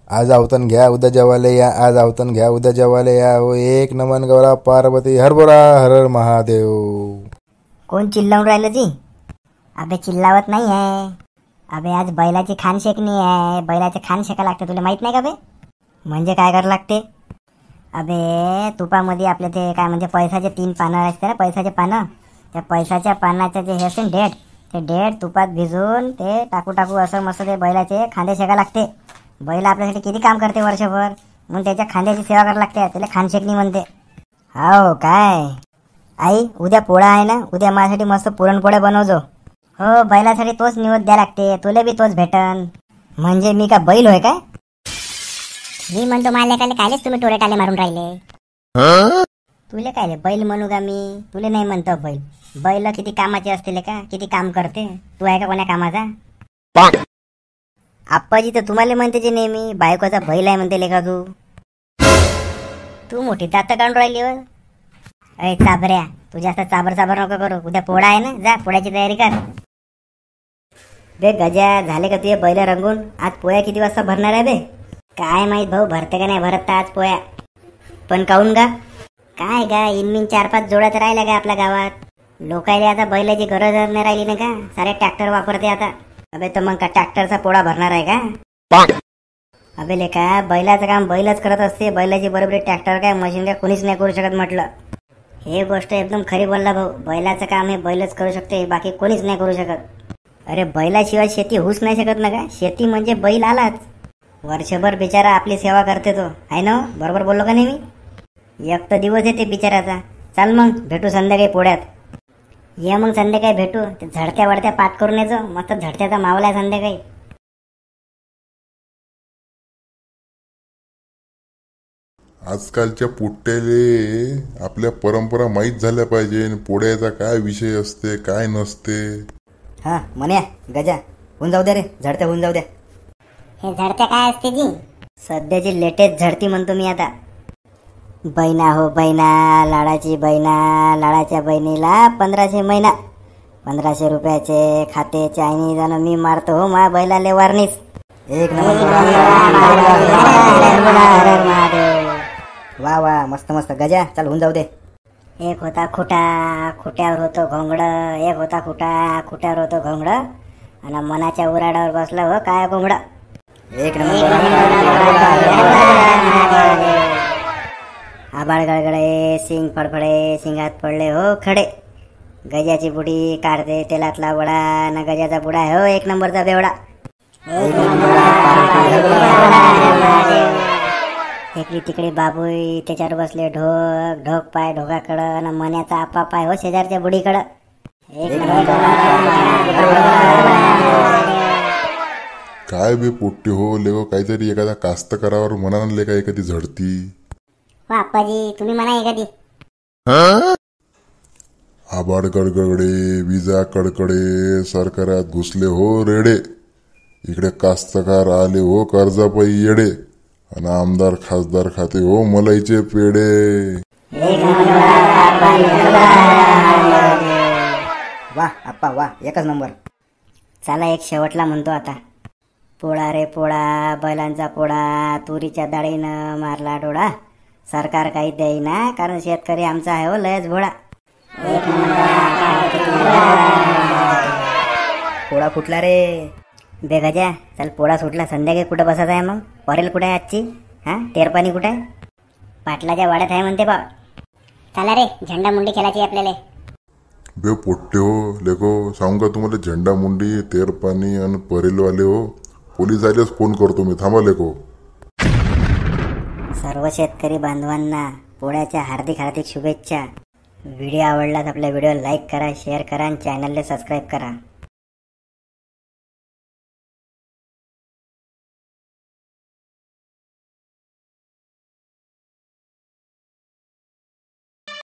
आज आवतन घ्या उद्या जेवायला या, आज आवतन घ्या उद्या जेवायला या. ओ एक नमन गौरा पार्वती हरभरा हर हर महादेव. कोण चिल्लावून राहिलं जी? अबे चिल्लावत नाही आहे. अबे आज बैलाची खान शेकणी आहे. बैलाचे खान शेका लागते, तुला माहित नाही का बे? म्हणजे काय करावं लागते? अबे तुपामध्ये आपले ते काय म्हणजे पैसाचे 3 पानं असते ना, पैसाचे पानं. त्या पैसाच्या पानाचे जे हे असते डेट, ते डेट तुपात भिजून ते टाकू असं मस्त ते बैलाचे खांदे शेका लागते. बैल आपल्यासाठी किती काम करते वर्षभर, म्हणून त्याच्या खांद्याची सेवा करायला लागते. त्याला खानशेकणी म्हणते. हो काय आई, उद्या पोळा आहे ना, उद्या माझ्यासाठी मस्त पुरणपोळ्या बनवजो. हो बैलासाठी तोच निवद द्या लागते, तुला बी तोच भेटन. म्हणजे मी का बैल होय काय? मी म्हणतो मालेकाले कायलेच तुम्ही टोरेटाले मारून राहिले. तुले काय बैल म्हणू का मी? तुले नाही म्हणतो बैल. बैल किती कामाचे असतील का, किती काम करते. तू आहे का कोण्या कामाचा? आप्पाजी तर तुम्हाला म्हणते जे नेहमी बायकोचा बैल आहे म्हणते लेखा तू. तू मोठी दात काढून राहिली हो. अरे चाबऱ्या, तू जास्त चाबर नको करू. उद्या पोळा आहे ना, जा पोळ्याची तयारी कर. बे गजा, झाले का तुझे बैल रंगून? आज पोळ्या किती वाजता भरणार आहे बे? काय माहित भाऊ, भरते का नाही भरत आज पोळ्या. पण काऊन गा? काय गा, इनमिन 4-5 जोड्यात राहिल्या का आपल्या गावात. लोकायला आता बैलाची गरज नाही राहिली ना का, सारे ट्रॅक्टर वापरते आता. अबे तर मग का ट्रॅक्टरचा पोळा भरणार आहे का? अबे लेका, बैलाचं काम बैलच करत असते. बैलाची बरोबरी ट्रॅक्टर काय मशीन काय कोणीच नाही करू शकत म्हटलं. हे गोष्ट एकदम खरी बोलला भाऊ. बैलाचं काम हे बैलच करू शकते, बाकी कोणीच नाही करू शकत. अरे बैलाशिवाय शेती होऊच नाही शकत ना का. शेती म्हणजे बैल आलाच. वर्षभर बिचारा आपली सेवा करते तो, आहे ना? बरोबर बोललो का नाही मी? एक तर दिवस येते बिचाराचा. चाल मग भेटू संध्याकाळी पोळ्यात. ये मग संध्याकाळी भेटू. ते झडत्या वडत्या पाठ करून यायचो, मस्त झडत्याचा मावला आहे संध्याकाळी. आजकालच्या पुट्ट्याले आपल्या परंपरा माहीत झाल्या पाहिजे. पोळ्याचा काय विषय असते काय नसते. हा म्हण्या गजा, होऊन जाऊ द्या रे, झडत्या होऊन जाऊ द्या. हे झडत्या काय असते जी? सध्याची लेटेस्ट झडती म्हणतो मी आता. बैना हो बैना, लाडाची बैना, लाडाच्या बहिणीला 1500 महिना. 1500 रुपयाचे खाते चायनीज आणि मी मारतो हो मा बैलाले वारणीस. एक नंबर. वा वा, मस्त मस्त गजा, चल होऊन जाऊ दे. एक होता खुटा, खुट्यावर होतो घोंगड. एक होता खुटा, खुट्यावर होतो घोंगड. आणि मनाच्या उराडावर बसलं हो काय घोंगड. एक नंबर. आबाळ गळगळे, सिंग फडफडे, सिंगात पडले हो खडे. गजाची बुडी काढते तेलातला वडा, ना गजाचा बुडा आहे हो एक नंबरचा बेवडा. इकडे तिकडे बाबूई, त्याच्यावर बसले ढोक, ढोक पाय ढोकाकडं, ना मन्याचा आपा पाय हो शेजारच्या बुडीकडं. एक काय बे पोट्टे हो लेको, काहीतरी एखादा कास्तकारावर म्हणा लेका एखादी झडती. हो आप्पाजी, तुम्ही म्हणा एखादी. आबाड गडगडे, विजा कडकडे, सरकारात घुसले हो रेडे. इकडे कास्तकार आले हो कर्जापायी येडे. आणि आमदार खासदार खाते हो मलाईचे पेडे. वा आप्पा वा, एकच नंबर. चला एक शेवटला म्हणतो आता. पोळा रे पोळा, बैलांचा पोळा, तुरीच्या डाळीनं मारला डोळा. सरकार काही देईना, कारण शेतकरी आमचा आहे हो लयच भोळा. पोळा फुटला रे. बेगजा, चल पोळा सुटला, संध्याकाळी कुठं बसायचं आहे मग? परेल कुठे आहे आजची? हा टेरपाणी कुठे आहे? पाटलाच्या वाड्यात आहे म्हणते बा. चला रे, झेंडा मुंडी खेळायची आपल्याला. बे पोट्टे हो लेको, सांगू का तुम्हाला, झेंडा मुंडी, तेरपाणी आणि परेलवाले हो पोलीस आलेच फोन करतो मी, थांबा लेको. सर्व शेतकरी बांधवांना पोळ्याच्या हार्दिक हार्दिक शुभेच्छा. व्हिडिओ आवडल्यास आपल्या व्हिडिओ लाईक करा, शेअर करा आणि चॅनलला सबस्क्राईब करा.